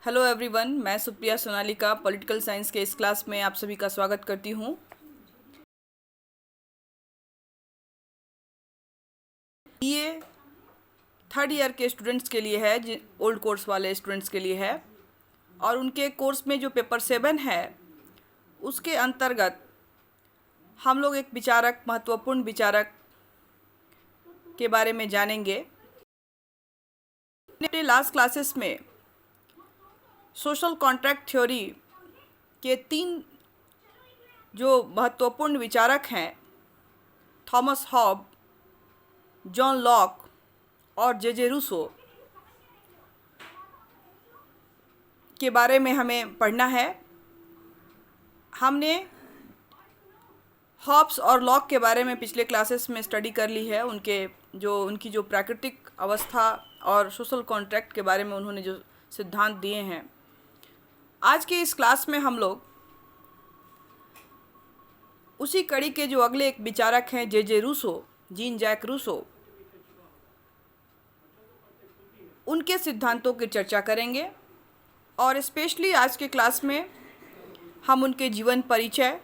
Hello everyone, मैं Supriya Sonalika political science के इस क्लास में आप सभी का स्वागत करती हूँ। ये थर्ड ईयर के स्टूडेंट्स के लिए है, ओल्ड कोर्स वाले स्टूडेंट्स के लिए है, और उनके कोर्स में जो पेपर 7 है उसके अंतर्गत हम लोग एक विचारक, महत्वपूर्ण विचारक के बारे में जानेंगे। अपने लास्ट क्लासेस में सोशल कॉन्ट्रैक्ट थ्योरी के 3 जो महत्वपूर्ण विचारक हैं, थॉमस हॉब, जॉन लॉक और जे रूसो के बारे में हमें पढ़ना है। हमने हॉब्स और लॉक के बारे में पिछले क्लासेस में स्टडी कर ली है। उनकी जो प्राकृतिक अवस्था और सोशल कॉन्ट्रैक्ट के बारे में उन्होंने जो सिद्धांत दिए हैं। आज के इस क्लास में हम लोग उसी कड़ी के जो अगले एक विचारक हैं, जे रूसो, जीन जैक रूसो, उनके सिद्धांतों की चर्चा करेंगे। और स्पेशली आज के क्लास में हम उनके जीवन परिचय,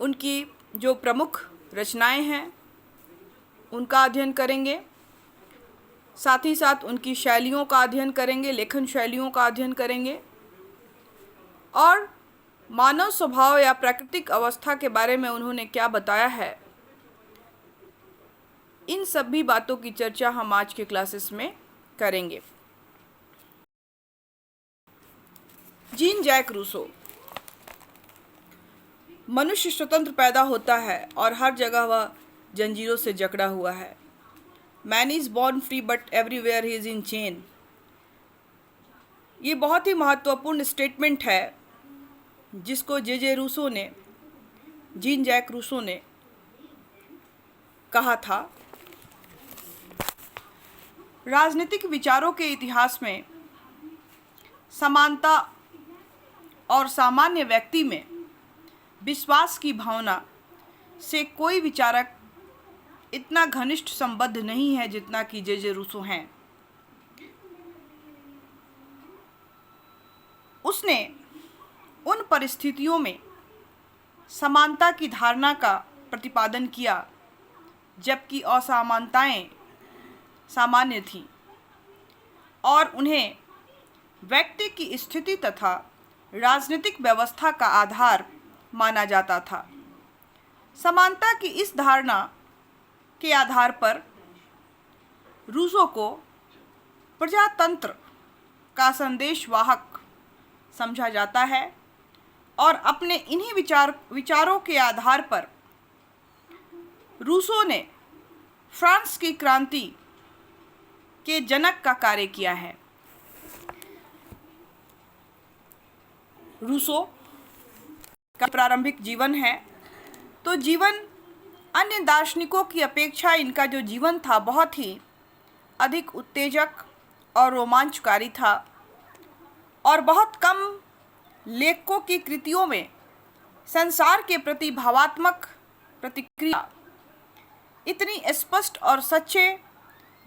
उनकी जो प्रमुख रचनाएं हैं उनका अध्ययन करेंगे। साथ ही साथ उनकी शैलियों का अध्ययन करेंगे, लेखन शैलियों का अध्ययन करेंगे, और मानव स्वभाव या प्राकृतिक अवस्था के बारे में उन्होंने क्या बताया है, इन सभी बातों की चर्चा हम आज के क्लासेस में करेंगे। Jean Jacques Rousseau. मनुष्य स्वतंत्र पैदा होता है और हर जगह वह जंजीरों से जकड़ा हुआ है। Man is born free but everywhere he is in chain. ये बहुत ही महत्वपूर्ण स्टेटमेंट है जिसको जे रूसो ने, जीन जैक रूसो ने कहा था। राजनीतिक विचारों के इतिहास में समानता और सामान्य व्यक्ति में विश्वास की भावना से कोई विचारक इतना घनिष्ठ संबद्ध नहीं है जितना कि जे रूसो हैं। उसने उन परिस्थितियों में समानता की धारणा का प्रतिपादन किया जबकि असमानताएं सामान्य थीं और उन्हें व्यक्ति की स्थिति तथा राजनीतिक व्यवस्था का आधार माना जाता था। समानता की इस धारणा के आधार पर रूसो को प्रजातंत्र का संदेशवाहक समझा जाता है और अपने इन्हीं विचारों के आधार पर रूसो ने फ्रांस की क्रांति के जनक का कार्य किया है। रूसो का प्रारंभिक जीवन है तो जीवन अन्य दार्शनिकों की अपेक्षा इनका जो जीवन था बहुत ही अधिक उत्तेजक और रोमांचकारी था, और बहुत कम लेखकों की कृतियों में संसार के प्रति भावात्मक प्रतिक्रिया इतनी स्पष्ट और सच्चे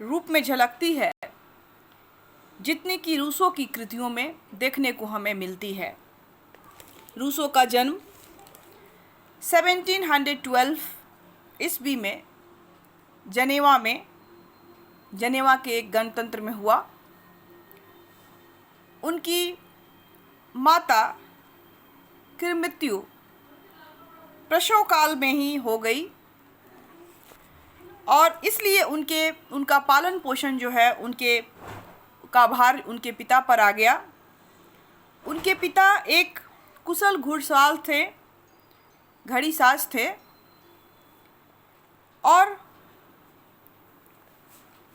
रूप में झलकती है जितनी कि रूसो की कृतियों में देखने को हमें मिलती है। रूसो का जन्म 1712 ईस्वी में जनेवा के एक गणतंत्र में हुआ। उनकी माता की मृत्यु प्रसव काल में ही हो गई और इसलिए उनका पालन पोषण जो है का भार उनके पिता पर आ गया। उनके पिता एक कुशल घुड़सवार थे, घड़ीसाज थे, और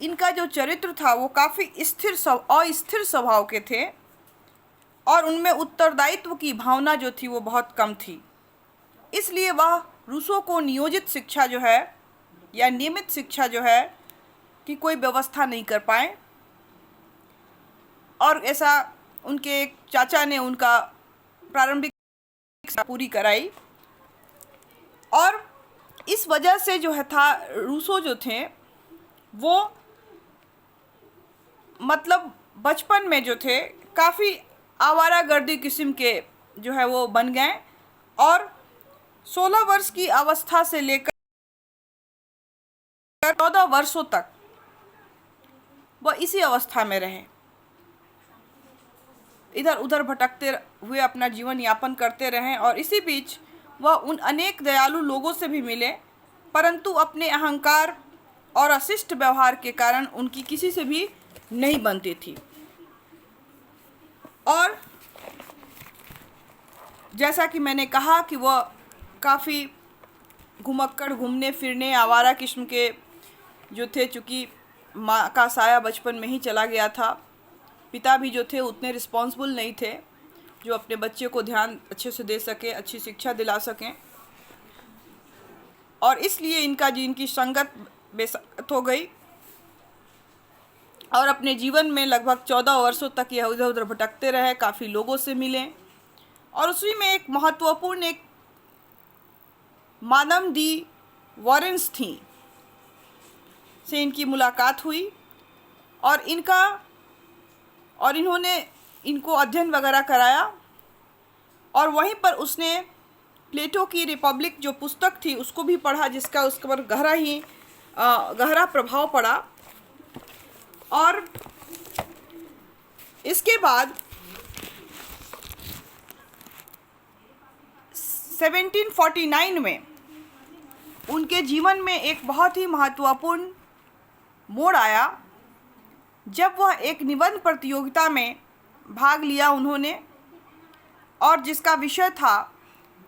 इनका जो चरित्र था वो काफ़ी अस्थिर स्वभाव के थे और उनमें उत्तरदायित्व की भावना जो थी वो बहुत कम थी। इसलिए वह रूसो को नियोजित शिक्षा जो है या नियमित शिक्षा जो है कि कोई व्यवस्था नहीं कर पाए, और ऐसा उनके एक चाचा ने उनका प्रारंभिक शिक्षा पूरी कराई। और इस वजह से जो है था रूसो जो थे वो मतलब बचपन में जो थे काफ़ी आवारागर्दी किस्म के जो है वो बन गए और 16 वर्ष की अवस्था से लेकर 14 वर्षों तक वह इसी अवस्था में रहे, इधर उधर भटकते हुए अपना जीवन यापन करते रहें। और इसी बीच वह उन अनेक दयालु लोगों से भी मिले, परंतु अपने अहंकार और अशिष्ट व्यवहार के कारण उनकी किसी से भी नहीं बनती थी। और जैसा कि मैंने कहा कि वह काफ़ी घुमक्कड़, घूमने फिरने, आवारा किस्म के जो थे, चूँकि माँ का साया बचपन में ही चला गया था, पिता भी जो थे उतने रिस्पॉन्सिबल नहीं थे जो अपने बच्चे को ध्यान अच्छे से दे सके, अच्छी शिक्षा दिला सकें, और इसलिए इनकी संगत बेसंगत हो गई और अपने जीवन में लगभग 14 वर्षों तक यह इधर उधर भटकते रहे, काफ़ी लोगों से मिले। और उसी में एक महत्वपूर्ण एक मादम डी वॉरेंस थी से इनकी मुलाकात हुई और इन्होंने इनको अध्ययन वगैरह कराया और वहीं पर उसने प्लेटो की रिपब्लिक जो पुस्तक थी उसको भी पढ़ा, जिसका उसके पर गहरा प्रभाव पड़ा। और इसके बाद 1749 में उनके जीवन में एक बहुत ही महत्वपूर्ण मोड़ आया जब वह एक निबंध प्रतियोगिता में भाग लिया उन्होंने, और जिसका विषय था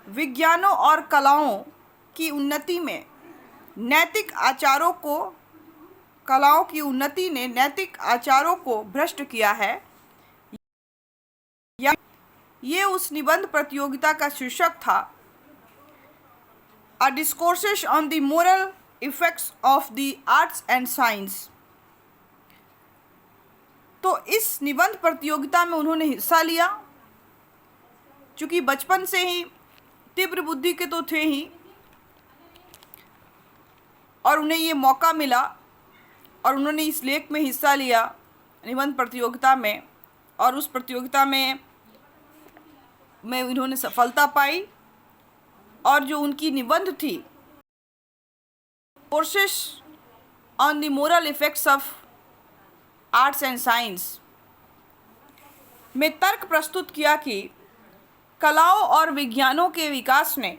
विज्ञानों और कलाओं की उन्नति में नैतिक आचारों को, कलाओं की उन्नति ने नैतिक आचारों को भ्रष्ट किया है। ये उस निबंध प्रतियोगिता का शीर्षक था a discourses on the moral effects of the arts and science. तो इस निबंध प्रतियोगिता में उन्होंने हिस्सा लिया। चूँकि बचपन से ही तीव्र बुद्धि के तो थे ही और उन्हें ये मौका मिला और उन्होंने इस लेख में हिस्सा लिया निबंध प्रतियोगिता में, और उस प्रतियोगिता में इन्होंने सफलता पाई। और जो उनकी निबंध थी courses on the moral effects of arts and science में तर्क प्रस्तुत किया कि कलाओं और विज्ञानों के विकास ने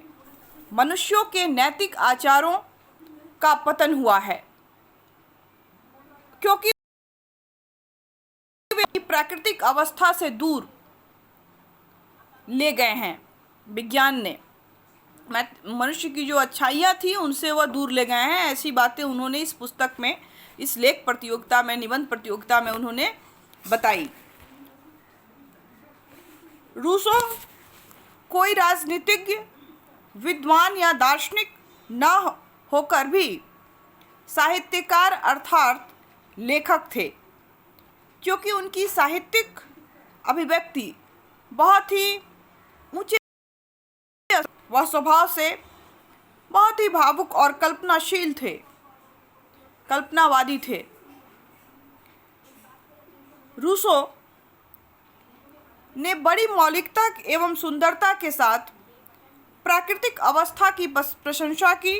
मनुष्यों के नैतिक आचारों का पतन हुआ है, क्योंकि वे प्राकृतिक अवस्था से दूर ले गए हैं। विज्ञान ने मनुष्य की जो अच्छाइयाँ थी उनसे वह दूर ले गए हैं। ऐसी बातें उन्होंने इस पुस्तक में, इस लेख प्रतियोगिता में, निबंध प्रतियोगिता में उन्होंने बताई। रूसो कोई राजनीतिज्ञ, विद्वान या दार्शनिक न होकर भी साहित्यकार अर्थात लेखक थे, क्योंकि उनकी साहित्यिक अभिव्यक्ति बहुत ही ऊंचे, वह स्वभाव से बहुत ही भावुक और कल्पनाशील थे, कल्पनावादी थे। रूसो ने बड़ी मौलिकता एवं सुंदरता के साथ प्राकृतिक अवस्था की प्रशंसा की,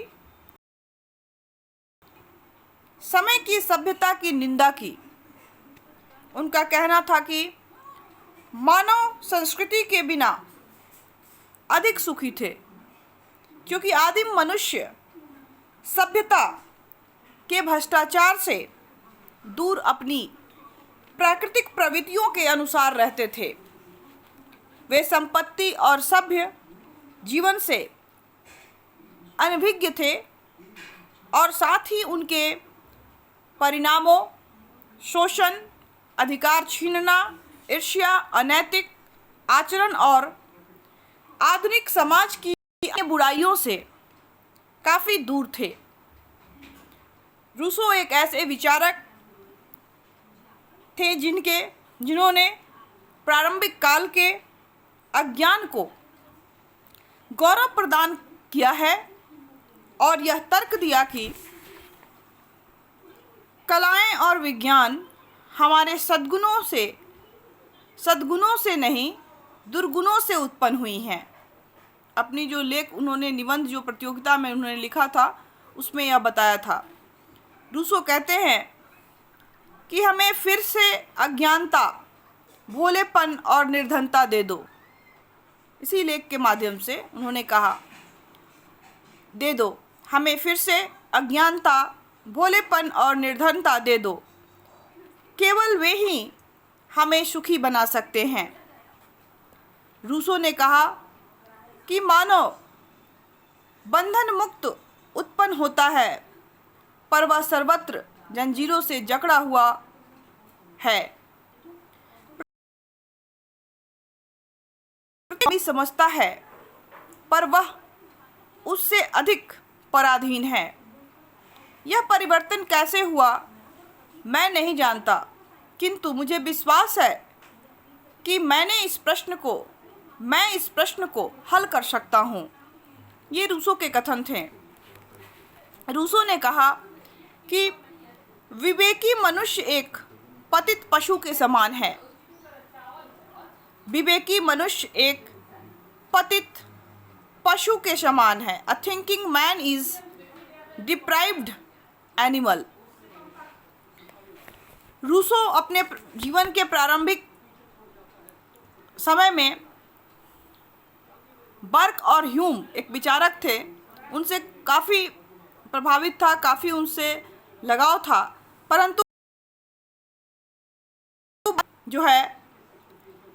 समय की सभ्यता की निंदा की। उनका कहना था कि मानव संस्कृति के बिना अधिक सुखी थे, क्योंकि आदिम मनुष्य सभ्यता के भ्रष्टाचार से दूर अपनी प्राकृतिक प्रवृत्तियों के अनुसार रहते थे। वे संपत्ति और सभ्य जीवन से अनभिज्ञ थे और साथ ही उनके परिणामों, शोषण, अधिकार छीनना, ईर्ष्या, अनैतिक आचरण और आधुनिक समाज की बुराइयों से काफ़ी दूर थे। रूसो एक ऐसे विचारक थे जिन्होंने प्रारंभिक काल के अज्ञान को गौरव प्रदान किया है और यह तर्क दिया कि कलाएं और विज्ञान हमारे सद्गुणों से सद्गुणों से नहीं दुर्गुणों से उत्पन्न हुई हैं। अपनी जो लेख उन्होंने निबंध जो प्रतियोगिता में उन्होंने लिखा था उसमें यह बताया था। रूसो कहते हैं कि हमें फिर से अज्ञानता, भोलेपन और निर्धनता दे दो। इसी लेख के माध्यम से उन्होंने कहा, दे दो हमें फिर से अज्ञानता, भोलेपन और निर्धनता दे दो। केवल वे ही हमें सुखी बना सकते हैं। रूसो ने कहा कि मानव बंधन मुक्त उत्पन्न होता है, पर वह सर्वत्र जंजीरों से जकड़ा हुआ है। भी समझता है, पर वह उससे अधिक पराधीन है। यह परिवर्तन कैसे हुआ मैं नहीं जानता, किंतु मुझे विश्वास है कि मैं इस प्रश्न को हल कर सकता हूँ। ये रूसो के कथन थे। रूसो ने कहा कि विवेकी मनुष्य एक पतित पशु के समान है। विवेकी मनुष्य एक पतित पशु के समान है। A thinking man is deprived animal. Rousseau अपने जीवन के प्रारंभिक समय में बर्क और ह्यूम एक विचारक थे, उनसे काफ़ी प्रभावित था, काफ़ी उनसे लगाव था, परंतु जो है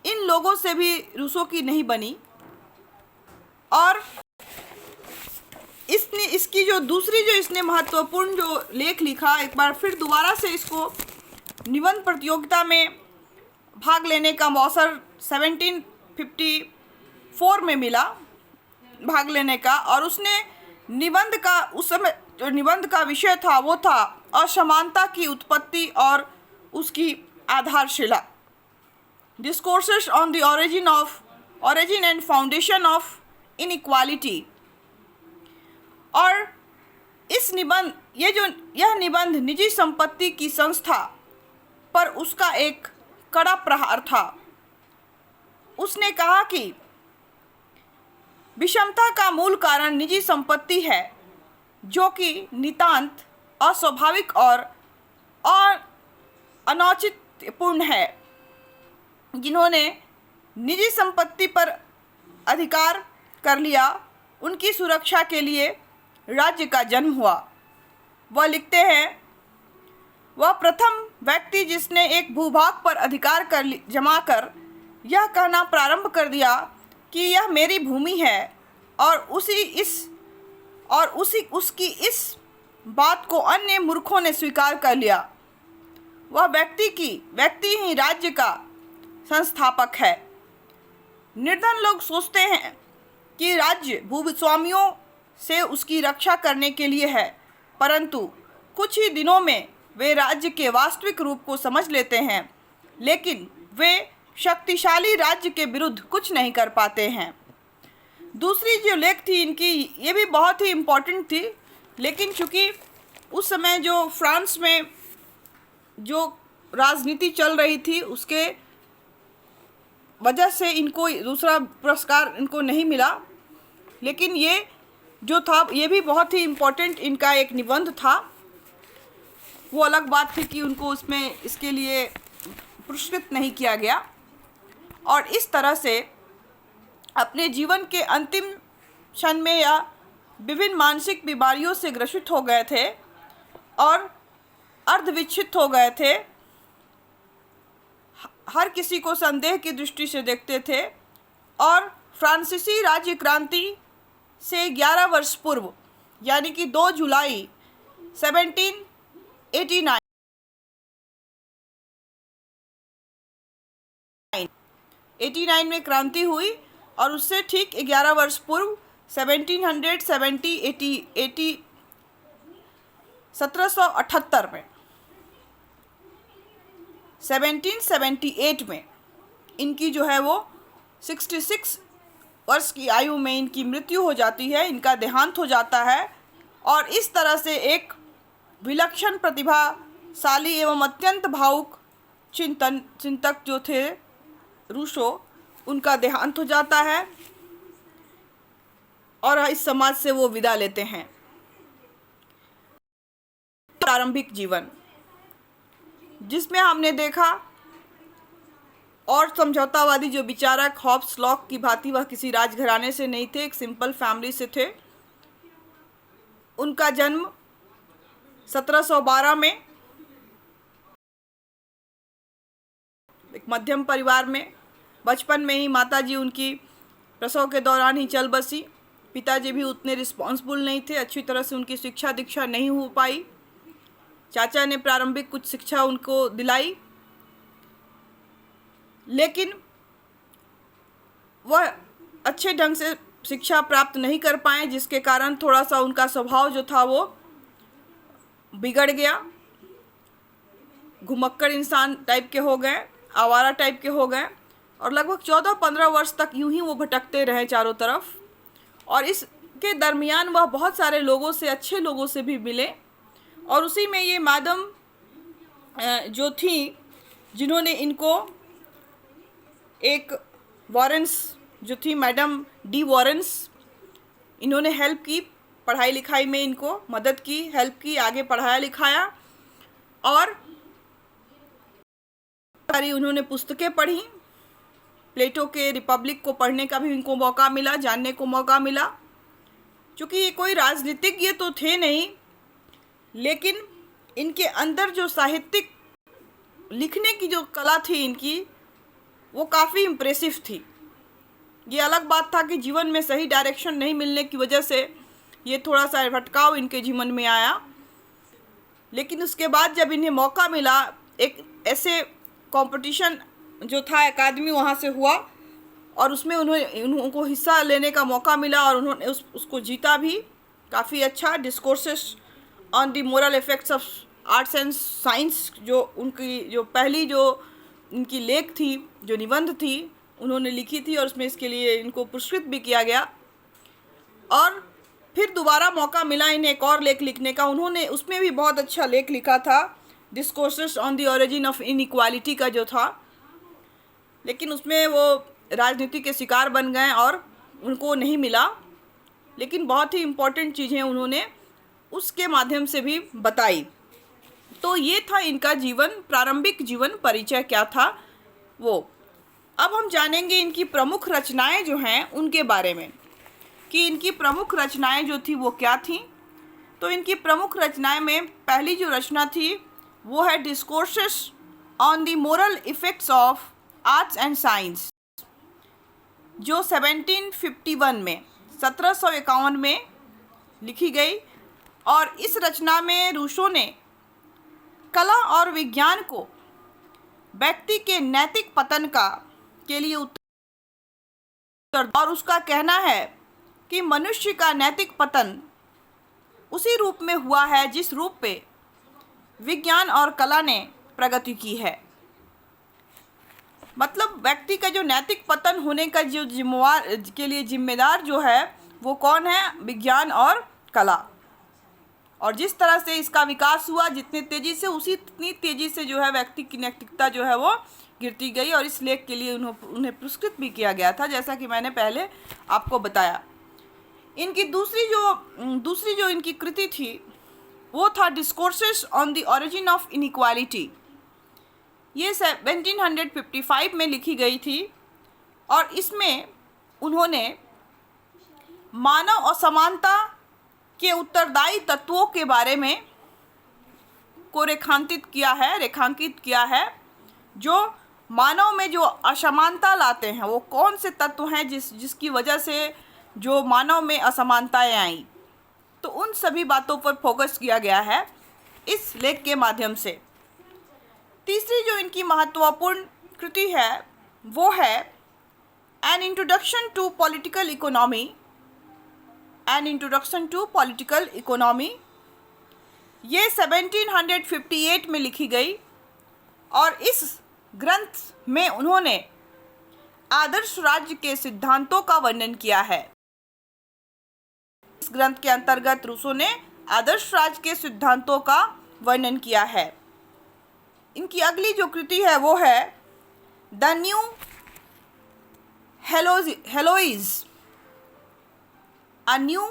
इन लोगों से भी रूसो की नहीं बनी। और इसकी जो दूसरी जो इसने महत्वपूर्ण जो लेख लिखा, एक बार फिर दोबारा से इसको निबंध प्रतियोगिता में भाग लेने का अवसर 1754 में मिला भाग लेने का। और उसने निबंध का उस समय जो निबंध का विषय था वो था असमानता की उत्पत्ति और उसकी आधारशिला। Discourses on the origin and foundation of inequality. और यह निबंध निजी संपत्ति की संस्था पर उसका एक कड़ा प्रहार था। उसने कहा कि विषमता का मूल कारण निजी संपत्ति है, जो कि नितांत अस्वाभाविक और अनौचित्यपूर्ण है। जिन्होंने निजी संपत्ति पर अधिकार कर लिया, उनकी सुरक्षा के लिए राज्य का जन्म हुआ। वह लिखते हैं, वह प्रथम व्यक्ति जिसने एक भूभाग पर अधिकार जमाकर यह कहना प्रारंभ कर दिया कि यह मेरी भूमि है, और उसकी इस बात को अन्य मूर्खों ने स्वीकार कर लिया। वह व्यक्ति ही राज्य का संस्थापक है। निर्धन लोग सोचते हैं कि राज्य भूस्वामियों से उसकी रक्षा करने के लिए है, परंतु कुछ ही दिनों में वे राज्य के वास्तविक रूप को समझ लेते हैं, लेकिन वे शक्तिशाली राज्य के विरुद्ध कुछ नहीं कर पाते हैं। दूसरी जो लेख थी इनकी, ये भी बहुत ही इम्पोर्टेंट थी, लेकिन चूँकि उस समय जो फ्रांस में जो राजनीति चल रही थी उसके वजह से इनको दूसरा पुरस्कार इनको नहीं मिला। लेकिन ये जो था ये भी बहुत ही इम्पोर्टेंट इनका एक निबंध था। वो अलग बात थी कि उनको उसमें इसके लिए पुरस्कृत नहीं किया गया। और इस तरह से अपने जीवन के अंतिम क्षण में या विभिन्न मानसिक बीमारियों से ग्रसित हो गए थे और अर्धविक्षित हो गए थे। हर किसी को संदेह की दृष्टि से देखते थे और फ्रांसीसी राज्य क्रांति से 11 वर्ष पूर्व यानी कि 2 जुलाई 1789 में क्रांति हुई और उससे ठीक 11 वर्ष पूर्व 1778 में इनकी जो है वो 66 वर्ष की आयु में इनकी मृत्यु हो जाती है, इनका देहांत हो जाता है। और इस तरह से एक विलक्षण प्रतिभाशाली एवं अत्यंत भावुक चिंतक जो थे रूसो उनका देहांत हो जाता है और इस समाज से वो विदा लेते हैं। प्रारंभिक जीवन, जिसमें हमने देखा और समझौतावादी जो विचारक हॉब्स लॉक की भांति वह किसी राजघराने से नहीं थे, एक सिंपल फैमिली से थे। उनका जन्म 1712 में एक मध्यम परिवार में, बचपन में ही माताजी उनकी प्रसव के दौरान ही चल बसी। पिताजी भी उतने रिस्पॉन्सिबल नहीं थे, अच्छी तरह से उनकी शिक्षा दीक्षा नहीं हो पाई। चाचा ने प्रारंभिक कुछ शिक्षा उनको दिलाई, लेकिन वह अच्छे ढंग से शिक्षा प्राप्त नहीं कर पाए, जिसके कारण थोड़ा सा उनका स्वभाव जो था वो बिगड़ गया। घुमक्कड़ इंसान टाइप के हो गए, आवारा टाइप के हो गए, और लगभग 14-15 वर्ष तक यूं ही वो भटकते रहे चारों तरफ। और इसके दरमियान वह बहुत सारे लोगों से, अच्छे लोगों से भी मिले, और उसी में ये मैडम जो थी, जिन्होंने इनको एक वॉरेंस जो थी, मैडम डी वॉरेंस, इन्होंने हेल्प की, पढ़ाई लिखाई में इनको मदद की, हेल्प की, आगे पढ़ाया लिखाया, और सारी उन्होंने पुस्तकें पढ़ी। प्लेटो के रिपब्लिक को पढ़ने का भी इनको मौका मिला, जानने को मौका मिला। क्योंकि ये कोई राजनीतिज्ञ तो थे नहीं, लेकिन इनके अंदर जो साहित्यिक लिखने की जो कला थी इनकी, वो काफ़ी इम्प्रेसिव थी। ये अलग बात था कि जीवन में सही डायरेक्शन नहीं मिलने की वजह से ये थोड़ा सा भटकाव इनके जीवन में आया, लेकिन उसके बाद जब इन्हें मौका मिला, एक ऐसे कंपटीशन जो था अकादमी वहाँ से हुआ, और उसमें उनको हिस्सा लेने का मौका मिला, और उन्होंने उसको जीता भी काफ़ी अच्छा। Discourses on the moral effects of arts and science, जो उनकी जो पहली जो इनकी लेख थी, जो निबंध थी, उन्होंने लिखी थी, और उसमें इसके लिए इनको पुरस्कृत भी किया गया। और फिर दोबारा मौका मिला इन्हें एक और लेख लिखने का। उन्होंने उसमें भी बहुत अच्छा लेख लिखा था, discourses on the origin of inequality का जो था, लेकिन उसमें वो राजनीति के शिकार बन गए और उनको नहीं मिला। लेकिन बहुत ही इम्पोर्टेंट चीज़ें उन्होंने उसके माध्यम से भी बताई। तो ये था इनका जीवन, प्रारंभिक जीवन परिचय क्या था वो। अब हम जानेंगे इनकी प्रमुख रचनाएं जो हैं उनके बारे में, कि इनकी प्रमुख रचनाएं जो थी वो क्या थीं। तो इनकी प्रमुख रचनाएं में पहली जो रचना थी वो है discourses on the moral effects of arts and science, जो 1751 में लिखी गई। और इस रचना में रूसो ने कला और विज्ञान को व्यक्ति के नैतिक पतन के लिए उत्तर, और उसका कहना है कि मनुष्य का नैतिक पतन उसी रूप में हुआ है जिस रूप पे विज्ञान और कला ने प्रगति की है। मतलब व्यक्ति का जो नैतिक पतन होने का जो जिम्मेदार जो है वो कौन है? विज्ञान और कला। और जिस तरह से इसका विकास हुआ जितनी तेज़ी से, उतनी तेज़ी से जो है व्यक्ति की नैतिकता जो है वो गिरती गई, और इस लेख के लिए उन्हें पुरस्कृत भी किया गया था, जैसा कि मैंने पहले आपको बताया। इनकी दूसरी जो इनकी कृति थी वो था discourses on the origin of inequality. ये 1755 में लिखी गई थी, और इसमें उन्होंने मानव असमानता के उत्तरदायी तत्वों के बारे में को रेखांकित किया है, जो मानव में जो असमानता लाते हैं वो कौन से तत्व हैं जिसकी वजह से जो मानव में असमानताएं आई। तो उन सभी बातों पर फोकस किया गया है इस लेख के माध्यम से। तीसरी जो इनकी महत्वपूर्ण कृति है वो है an introduction to political economy. ये 1758 में लिखी गई, और इस ग्रंथ में उन्होंने आदर्श राज्य के सिद्धांतों का वर्णन किया है। इस ग्रंथ के अंतर्गत रूसो ने आदर्श राज्य के सिद्धांतों का वर्णन किया है। इनकी अगली जो कृति है वो है द न्यू हेलोइज, अ न्यू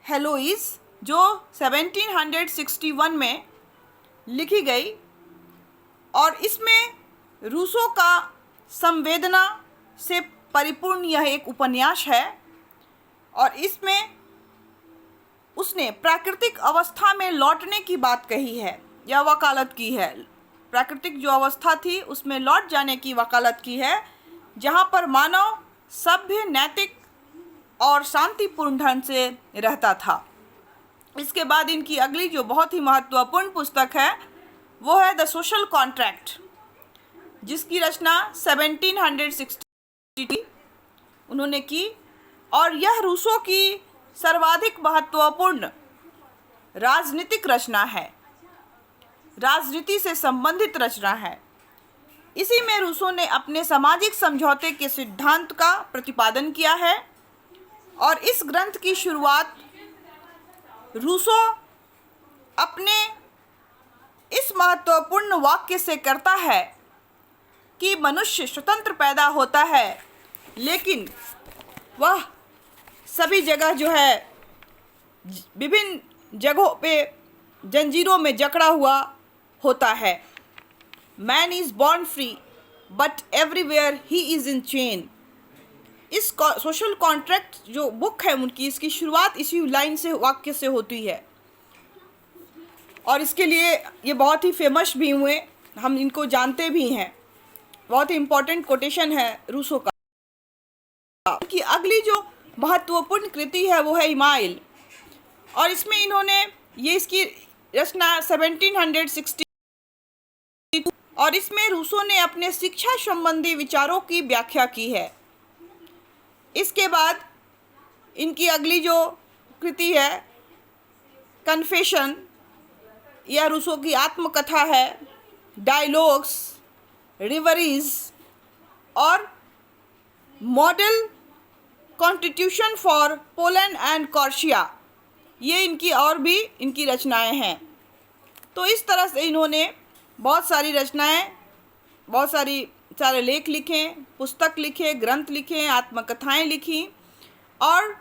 हेलोइज, जो 1761 में लिखी गई, और इसमें रूसो का संवेदना से परिपूर्ण यह एक उपन्यास है। और इसमें उसने प्राकृतिक अवस्था में लौटने की बात कही है या वकालत की है। प्राकृतिक जो अवस्था थी उसमें लौट जाने की वकालत की है, जहाँ पर मानव सभ्य, नैतिक और शांतिपूर्ण ढंग से रहता था। इसके बाद इनकी अगली जो बहुत ही महत्वपूर्ण पुस्तक है वो है द सोशल कॉन्ट्रैक्ट, जिसकी रचना 1760 उन्होंने की, और यह रूसो की सर्वाधिक महत्वपूर्ण राजनीतिक रचना है, राजनीति से संबंधित रचना है। इसी में रूसो ने अपने सामाजिक समझौते के सिद्धांत का प्रतिपादन किया है, और इस ग्रंथ की शुरुआत रूसो अपने इस महत्वपूर्ण वाक्य से करता है कि मनुष्य स्वतंत्र पैदा होता है, लेकिन वह सभी जगह जो है विभिन्न जगहों पे जंजीरों में जकड़ा हुआ होता है। Man is born free but everywhere he is in chain. इस सोशल कॉन्ट्रैक्ट जो बुक है उनकी, इसकी शुरुआत इसी लाइन से, वाक्य से होती है, और इसके लिए ये बहुत ही फेमस भी हुए, हम इनको जानते भी हैं। बहुत ही इम्पोर्टेंट कोटेशन है रूसो का। कि अगली जो महत्वपूर्ण कृति है वो है इमाइल, और इसमें इन्होंने ये इसकी रचना 1760, और इसमें रूसो ने अपने शिक्षा संबंधी विचारों की व्याख्या की है। इसके बाद इनकी अगली जो कृति है कन्फेशन, यह रूसो की आत्मकथा है। डायलॉग्स, रिवरीज और model constitution for Poland and Corsica, ये इनकी और भी इनकी रचनाएं हैं। तो इस तरह से इन्होंने बहुत सारी रचनाएं, बहुत सारे लेख लिखे, पुस्तक लिखे, ग्रंथ लिखे, आत्मकथाएं लिखी, और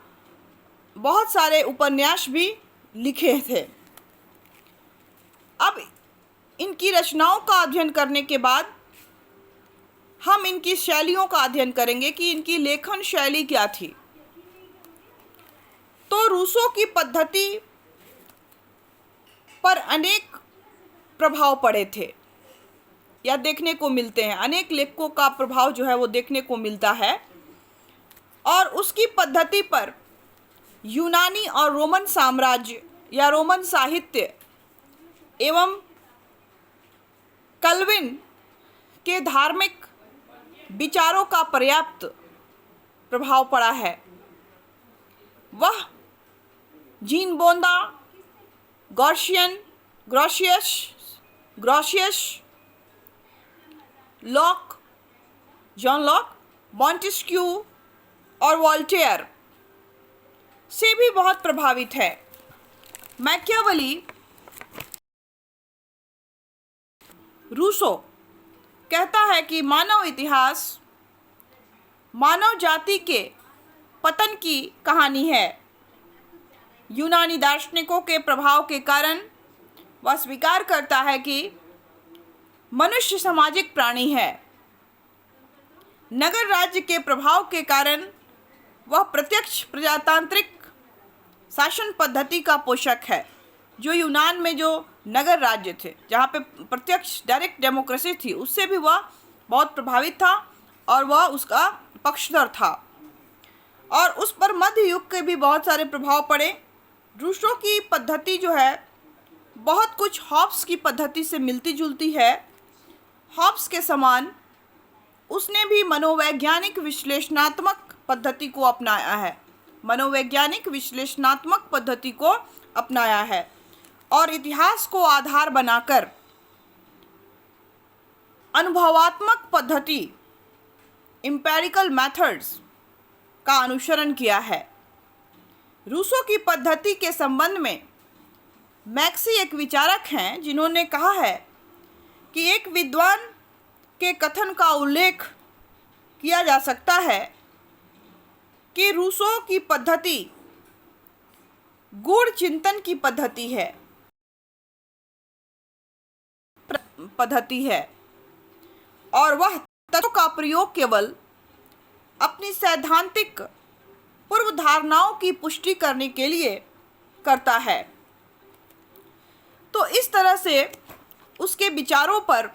बहुत सारे उपन्यास भी लिखे थे। अब इनकी रचनाओं का अध्ययन करने के बाद हम इनकी शैलियों का अध्ययन करेंगे कि इनकी लेखन शैली क्या थी। तो रूसो की पद्धति पर अनेक प्रभाव पड़े थे या देखने को मिलते हैं। अनेक लेखकों का प्रभाव जो है वो देखने को मिलता है, और उसकी पद्धति पर यूनानी और रोमन साम्राज्य या रोमन साहित्य एवं कल्विन के धार्मिक विचारों का पर्याप्त प्रभाव पड़ा है। वह जीन बोंदा, Grotius, Locke, John Locke, Montesquieu और वॉल्टेयर से भी बहुत प्रभावित है। मैकियावेली, रूसो कहता है कि मानव इतिहास मानव जाति के पतन की कहानी है। यूनानी दार्शनिकों के प्रभाव के कारण वह स्वीकार करता है कि मनुष्य सामाजिक प्राणी है। नगर राज्य के प्रभाव के कारण वह प्रत्यक्ष प्रजातांत्रिक शासन पद्धति का पोषक है। जो यूनान में जो नगर राज्य थे, जहाँ पे प्रत्यक्ष डायरेक्ट डेमोक्रेसी थी, उससे भी वह बहुत प्रभावित था और वह उसका पक्षधर था, और उस पर मध्य युग के भी बहुत सारे प्रभाव पड़े। रूसो की पद्धति जो है बहुत कुछ हॉब्स की पद्धति से मिलती जुलती है। हॉब्स के समान उसने भी मनोवैज्ञानिक विश्लेषणात्मक पद्धति को अपनाया है, मनोवैज्ञानिक विश्लेषणात्मक पद्धति को अपनाया है, और इतिहास को आधार बनाकर अनुभवात्मक पद्धति एम्पिरिकल मेथड्स का अनुसरण किया है। रूसो की पद्धति के संबंध में मैक्सी एक विचारक हैं जिन्होंने कहा है कि एक विद्वान के कथन का उल्लेख किया जा सकता है कि रूसो की पद्धति गूढ़ चिंतन की पद्धति है और वह तत्वों का प्रयोग केवल अपनी सैद्धांतिक पूर्व धारणाओं की पुष्टि करने के लिए करता है। तो इस तरह से उसके विचारों पर,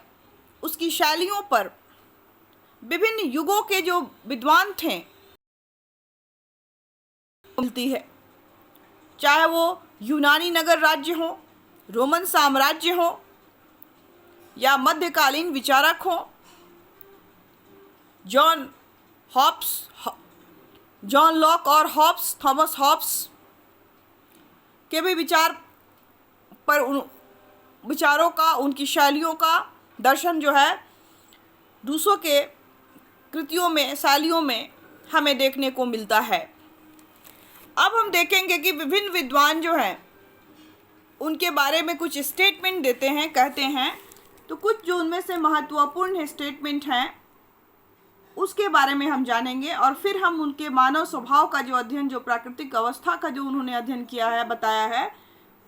उसकी शैलियों पर विभिन्न युगों के जो विद्वान थे मिलती है, चाहे वो यूनानी नगर राज्य हो, रोमन साम्राज्य हो या मध्यकालीन विचारक हो। जॉन लॉक और थॉमस हॉब्स के भी विचार पर उन विचारों का, उनकी शैलियों का दर्शन जो है रूसो के कृतियों में, शैलियों में हमें देखने को मिलता है। अब हम देखेंगे कि विभिन्न विद्वान जो हैं उनके बारे में कुछ स्टेटमेंट देते हैं, कहते हैं। तो कुछ जो उनमें से महत्वपूर्ण स्टेटमेंट हैं उसके बारे में हम जानेंगे और फिर हम उनके मानव स्वभाव का जो अध्ययन, जो प्राकृतिक अवस्था का जो उन्होंने अध्ययन किया है, बताया है,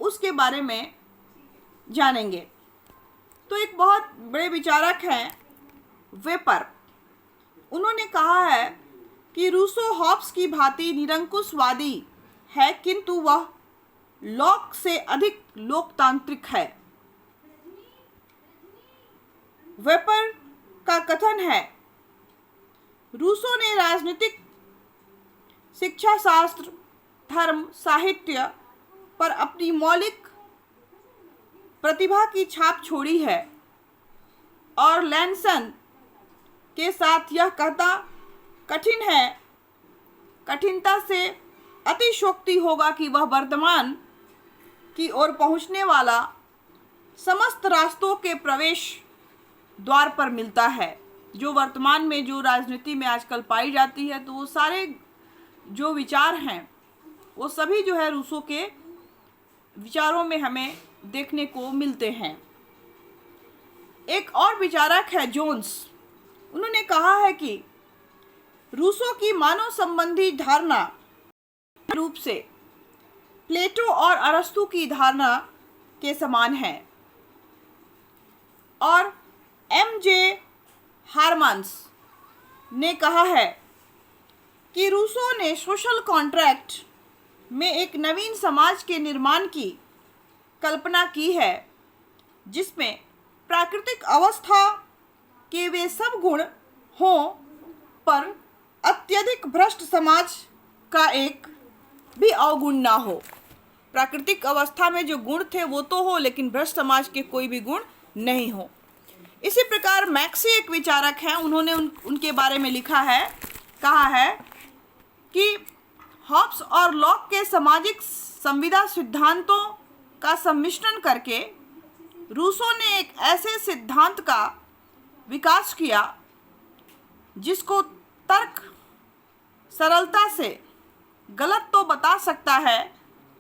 उसके बारे में जानेंगे। तो एक बहुत बड़े विचारक हैं वेपर। उन्होंने कहा है कि रूसो हॉब्स की भांति निरंकुशवादी है, किंतु वह लॉक से अधिक लोकतांत्रिक है। वेपर का कथन है, रूसो ने राजनीतिक, शिक्षा शास्त्र, धर्म, साहित्य पर अपनी मौलिक प्रतिभा की छाप छोड़ी है और लैंसन के साथ यह कहना कठिनता से अतिशयोक्ति होगा कि वह वर्तमान की ओर पहुंचने वाला समस्त रास्तों के प्रवेश द्वार पर मिलता है। जो वर्तमान में जो राजनीति में आजकल पाई जाती है, तो वो सारे जो विचार हैं वो सभी जो है रूसो के विचारों में हमें देखने को मिलते हैं। एक और विचारक है जोन्स। उन्होंने कहा है कि रूसो की मानव संबंधी धारणा रूप से प्लेटो और अरस्तु की धारणा के समान है और एम.जे. हार्मन्स ने कहा है कि रूसो ने सोशल कॉन्ट्रैक्ट में एक नवीन समाज के निर्माण की कल्पना की है जिसमें प्राकृतिक अवस्था के वे सब गुण हों पर अत्यधिक भ्रष्ट समाज का एक भी अवगुण ना हो। प्राकृतिक अवस्था में जो गुण थे वो तो हो, लेकिन भ्रष्ट समाज के कोई भी गुण नहीं हो। इसी प्रकार मैक्सी एक विचारक हैं। उन्होंने उनके बारे में लिखा है, कहा है कि हॉब्स और लॉक के सामाजिक संविदा सिद्धांतों का सम्मिश्रण करके रूसो ने एक ऐसे सिद्धांत का विकास किया जिसको तर्क सरलता से गलत तो बता सकता है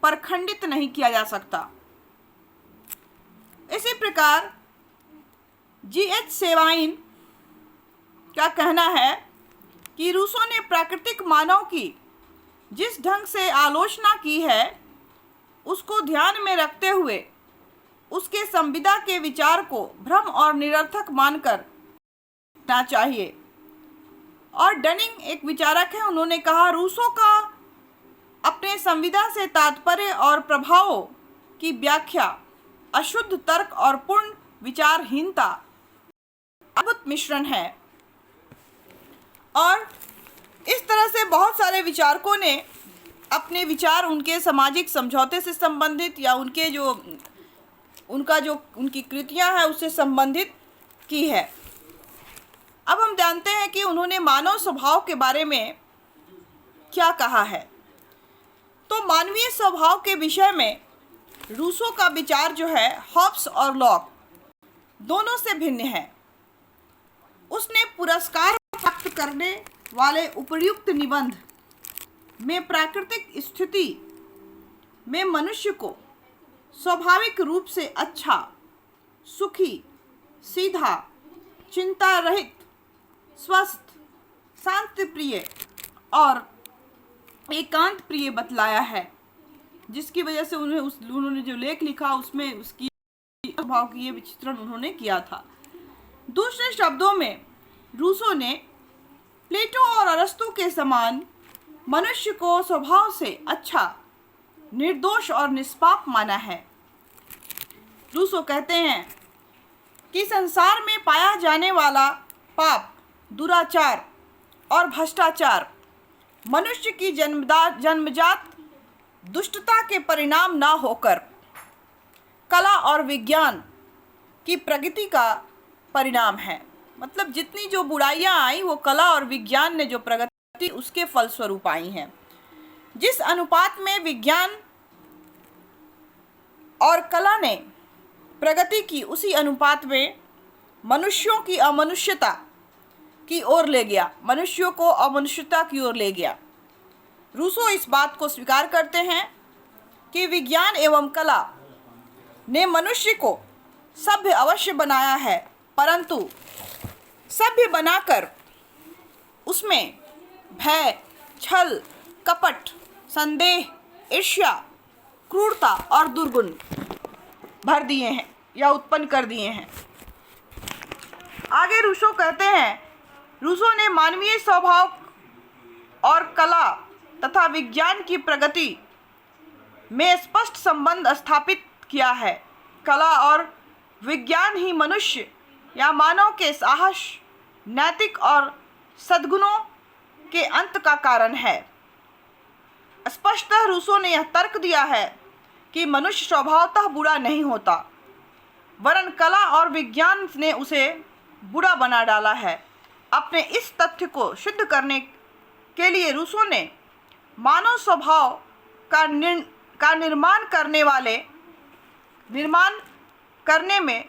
पर खंडित नहीं किया जा सकता। इसी प्रकार जी.एच. सेवाइन का कहना है कि रूसो ने प्राकृतिक मानव की जिस ढंग से आलोचना की है उसको ध्यान में रखते हुए उसके संविदा के विचार को भ्रम और निरर्थक मानकर ना चाहिए। और डनिंग एक विचारक है। उन्होंने कहा, रूसो का अपने संविदा से तात्पर्य और प्रभावों की व्याख्या अशुद्ध तर्क और पूर्ण विचारहीनता अद्भुत मिश्रण है। और इस तरह से बहुत सारे विचारकों ने अपने विचार उनके सामाजिक समझौते से संबंधित या उनके जो उनकी कृतियां हैं उससे संबंधित की है। अब हम जानते हैं कि उन्होंने मानव स्वभाव के बारे में क्या कहा है। तो मानवीय स्वभाव के विषय में रूसो का विचार जो है हॉब्स और लॉक दोनों से भिन्न है। उसने पुरस्कार प्राप्त करने वाले उपर्युक्त निबंध में प्राकृतिक स्थिति में मनुष्य को स्वाभाविक रूप से अच्छा, सुखी, सीधा, चिंता रहित, स्वस्थ, शांतिप्रिय और एकांत प्रिय बतलाया है, जिसकी वजह से उन्होंने जो लेख लिखा उसमें उसकी भाव की ये विचित्रण उन्होंने किया था। दूसरे शब्दों में रूसो ने प्लेटो और अरस्तु के समान मनुष्य को स्वभाव से अच्छा, निर्दोष और निष्पाप माना है। रूसो कहते हैं कि संसार में पाया जाने वाला पाप, दुराचार और भ्रष्टाचार मनुष्य की जन्मजात दुष्टता के परिणाम ना होकर कला और विज्ञान की प्रगति का परिणाम है। मतलब जितनी जो बुराइयां आई वो कला और विज्ञान ने जो प्रगति उसके फलस्वरूप आई हैं। जिस अनुपात में विज्ञान और कला ने प्रगति की, उसी अनुपात में मनुष्यों की अमनुष्यता की ओर ले गया, मनुष्यों को अमनुष्यता की ओर ले गया। रूसो इस बात को स्वीकार करते हैं कि विज्ञान एवं कला ने मनुष्य को सभ्य अवश्य बनाया है, परंतु सभ्य बनाकर उसमें भय, छल, कपट, संदेह, ईर्ष्या, क्रूरता और दुर्गुण भर दिए हैं या उत्पन्न कर दिए हैं। आगे रूसो कहते हैं, रूसो ने मानवीय स्वभाव और कला तथा विज्ञान की प्रगति में स्पष्ट संबंध स्थापित किया है। कला और विज्ञान ही मनुष्य या मानव के साहस, नैतिक और सद्गुणों के अंत का कारण है। स्पष्टतः रूसो ने यह तर्क दिया है कि मनुष्य स्वभावतः बुरा नहीं होता, वरन कला और विज्ञान ने उसे बुरा बना डाला है। अपने इस तथ्य को सिद्ध करने के लिए रूसो ने मानव स्वभाव का निर्माण करने में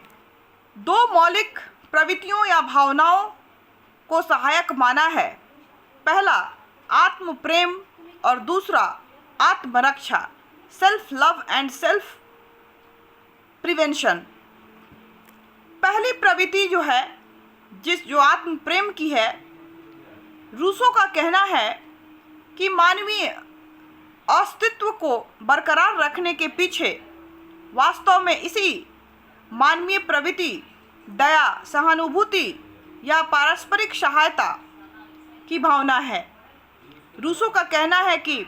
दो मौलिक प्रवृत्तियों या भावनाओं को सहायक माना है। पहला आत्म प्रेम और दूसरा आत्मरक्षा, self love and self prevention. पहली प्रवृत्ति जो है, जो आत्म प्रेम की है, रूसो का कहना है कि मानवीय अस्तित्व को बरकरार रखने के पीछे वास्तव में इसी मानवीय प्रवृत्ति, दया, सहानुभूति या पारस्परिक सहायता की भावना है। रूसो का कहना है कि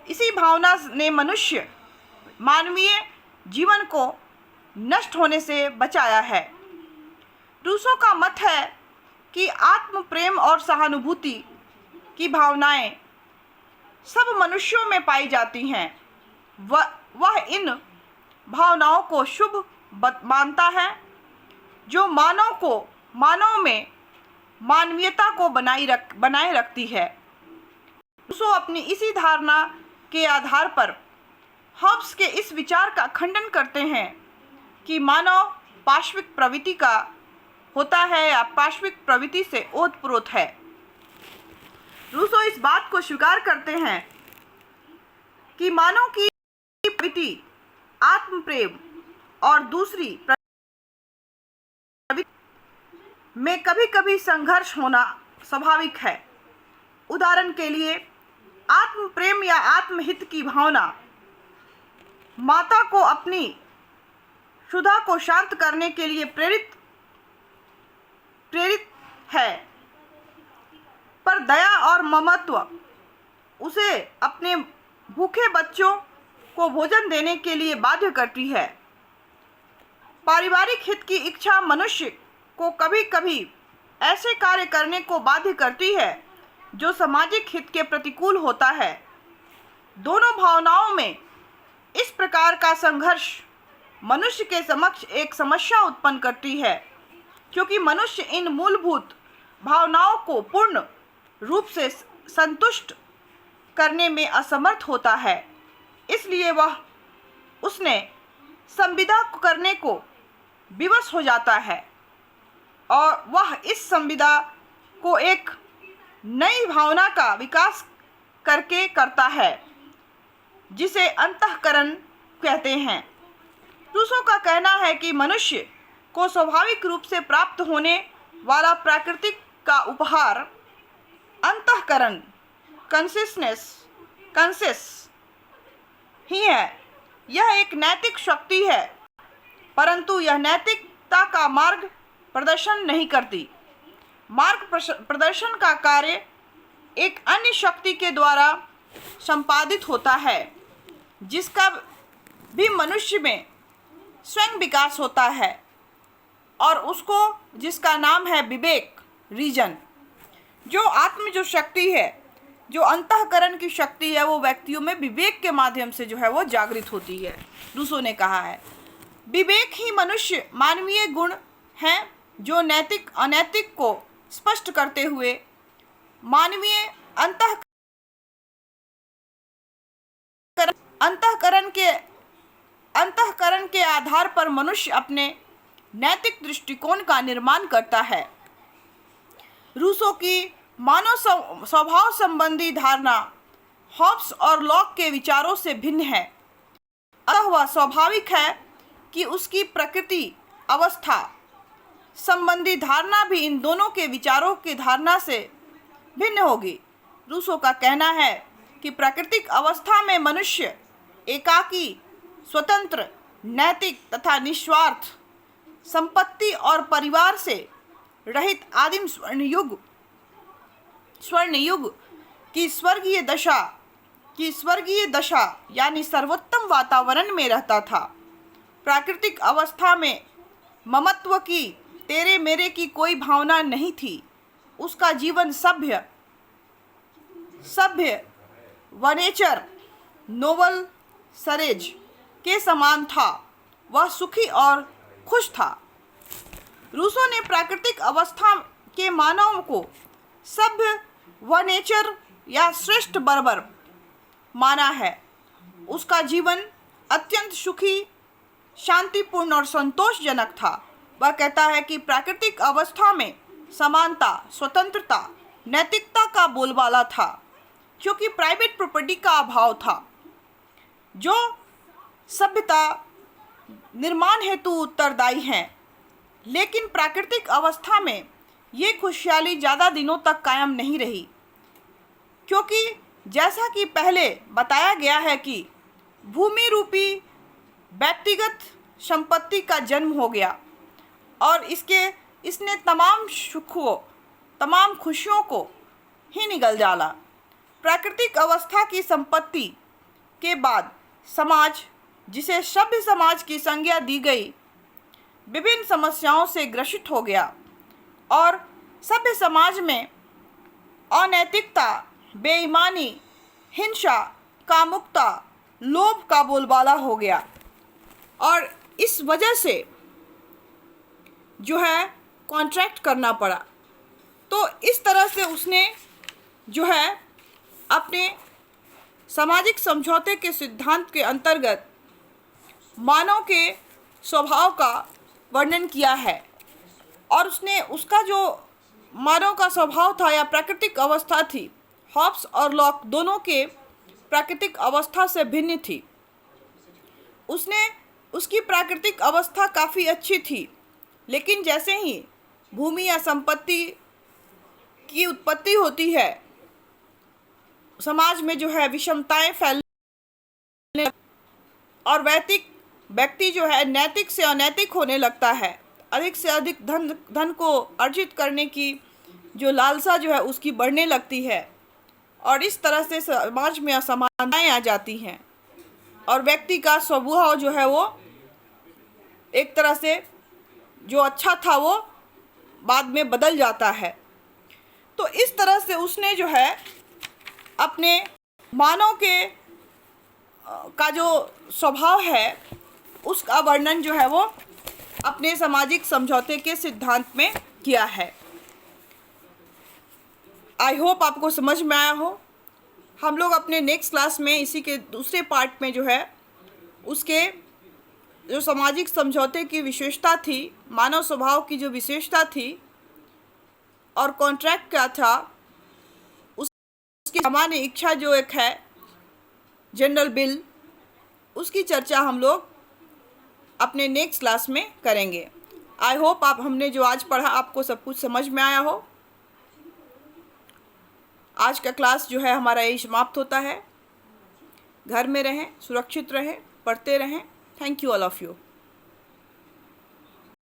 इसी भावना ने मानवीय जीवन को नष्ट होने से बचाया है। रूसो का मत है कि आत्म प्रेम और सहानुभूति की भावनाएं सब मनुष्यों में पाई जाती हैं। वह इन भावनाओं को शुभ मानता है जो मानव में मानवीयता को बनाए रखती है। रूसो अपनी इसी धारणा के आधार पर हॉब्स के इस विचार का खंडन करते हैं कि मानव पाशविक प्रवृत्ति का होता है या पाशविक प्रवृत्ति से ओतप्रोत है। रूसो इस बात को स्वीकार करते हैं कि मानव की प्रवृत्ति आत्म प्रेम और दूसरी प्रवृत्ति में कभी कभी संघर्ष होना स्वाभाविक है। उदाहरण के लिए आत्म प्रेम या आत्महित की भावना माता को अपनी क्षुधा को शांत करने के लिए प्रेरित है, पर दया और ममत्व उसे अपने भूखे बच्चों को भोजन देने के लिए बाध्य करती है। पारिवारिक हित की इच्छा मनुष्य को कभी कभी ऐसे कार्य करने को बाध्य करती है जो सामाजिक हित के प्रतिकूल होता है। दोनों भावनाओं में इस प्रकार का संघर्ष मनुष्य के समक्ष एक समस्या उत्पन्न करती है, क्योंकि मनुष्य इन मूलभूत भावनाओं को पूर्ण रूप से संतुष्ट करने में असमर्थ होता है। इसलिए उसने संविदा करने को विवश हो जाता है और वह इस संविदा को एक नई भावना का विकास करके करता है जिसे अंतःकरण कहते हैं। रूसो का कहना है कि मनुष्य को स्वाभाविक रूप से प्राप्त होने वाला प्राकृतिक का उपहार अंतःकरण, कॉन्शियसनेस कंसेस ही है। यह एक नैतिक शक्ति है, परंतु यह नैतिकता का मार्ग प्रदर्शन नहीं करती। मार्ग प्रदर्शन का कार्य एक अन्य शक्ति के द्वारा संपादित होता है, जिसका भी मनुष्य में स्वयं विकास होता है, और उसको जिसका नाम है विवेक, रीजन। जो शक्ति है, जो अंतःकरण की शक्ति है, वो व्यक्तियों में विवेक के माध्यम से जो है वो जागृत होती है। रूसो ने कहा है, विवेक ही मनुष्य मानवीय गुण है जो नैतिक अनैतिक को स्पष्ट करते हुए मानवीय अंतःकरण के आधार पर मनुष्य अपने नैतिक दृष्टिकोण का निर्माण करता है। रूसो की मानव स्वभाव संबंधी धारणा हॉब्स और लॉक के विचारों से भिन्न है, अतः वह स्वाभाविक है कि उसकी प्रकृति अवस्था संबंधी धारणा भी इन दोनों के विचारों की धारणा से भिन्न होगी। रूसो का कहना है कि प्राकृतिक अवस्था में मनुष्य एकाकी, स्वतंत्र, नैतिक तथा निस्वार्थ, संपत्ति और परिवार से रहित आदिम स्वर्ण युग की स्वर्गीय दशा यानी सर्वोत्तम वातावरण में रहता था। प्राकृतिक अवस्था में ममत्व की, तेरे मेरे की कोई भावना नहीं थी। उसका जीवन सभ्य वनेचर, नोबल सरेज के समान था। वह सुखी और खुश था। रूसो ने प्राकृतिक अवस्था के मानव को सभ्य वनेचर या श्रेष्ठ बर्बर माना है। उसका जीवन अत्यंत सुखी, शांतिपूर्ण और संतोषजनक था। वह कहता है कि प्राकृतिक अवस्था में समानता, स्वतंत्रता, नैतिकता का बोलबाला था, क्योंकि प्राइवेट प्रॉपर्टी का अभाव था, जो सभ्यता निर्माण हेतु उत्तरदायी हैं। लेकिन प्राकृतिक अवस्था में ये खुशहाली ज़्यादा दिनों तक कायम नहीं रही, क्योंकि जैसा कि पहले बताया गया है कि भूमि रूपी व्यक्तिगत संपत्ति का जन्म हो गया और इसने तमाम खुशियों को ही निगल डाला। प्राकृतिक अवस्था की संपत्ति के बाद समाज, जिसे सभ्य समाज की संज्ञा दी गई, विभिन्न समस्याओं से ग्रसित हो गया और सभ्य समाज में अनैतिकता, बेईमानी, हिंसा, कामुकता, लोभ का बोलबाला हो गया और इस वजह से जो है कॉन्ट्रैक्ट करना पड़ा। तो इस तरह से उसने जो है अपने सामाजिक समझौते के सिद्धांत के अंतर्गत मानव के स्वभाव का वर्णन किया है और उसका जो मानव का स्वभाव था या प्राकृतिक अवस्था थी, हॉब्स और लॉक दोनों के प्राकृतिक अवस्था से भिन्न थी। उसकी प्राकृतिक अवस्था काफ़ी अच्छी थी, लेकिन जैसे ही भूमि या संपत्ति की उत्पत्ति होती है, समाज में जो है विषमताएं फैलने और व्यक्ति जो है नैतिक से अनैतिक होने लगता है। अधिक से अधिक धन को अर्जित करने की जो लालसा जो है उसकी बढ़ने लगती है और इस तरह से समाज में असमानताएं आ जाती हैं और व्यक्ति का स्वभाव जो है वो एक तरह से जो अच्छा था वो बाद में बदल जाता है। तो इस तरह से उसने जो है अपने मानव का जो स्वभाव है उसका वर्णन जो है वो अपने सामाजिक समझौते के सिद्धांत में किया है। आई होप आपको समझ में आया हो। हम लोग अपने नेक्स्ट क्लास में इसी के दूसरे पार्ट में जो है उसके जो सामाजिक समझौते की विशेषता थी, मानव स्वभाव की जो विशेषता थी और कॉन्ट्रैक्ट क्या था, उसकी सामान्य इच्छा जो एक है जनरल बिल, उसकी चर्चा हम लोग अपने नेक्स्ट क्लास में करेंगे। आई होप हमने जो आज पढ़ा आपको सब कुछ समझ में आया हो। आज का क्लास जो है हमारा यही समाप्त होता है। घर में रहें, सुरक्षित रहें, पढ़ते रहें। Thank you all of you.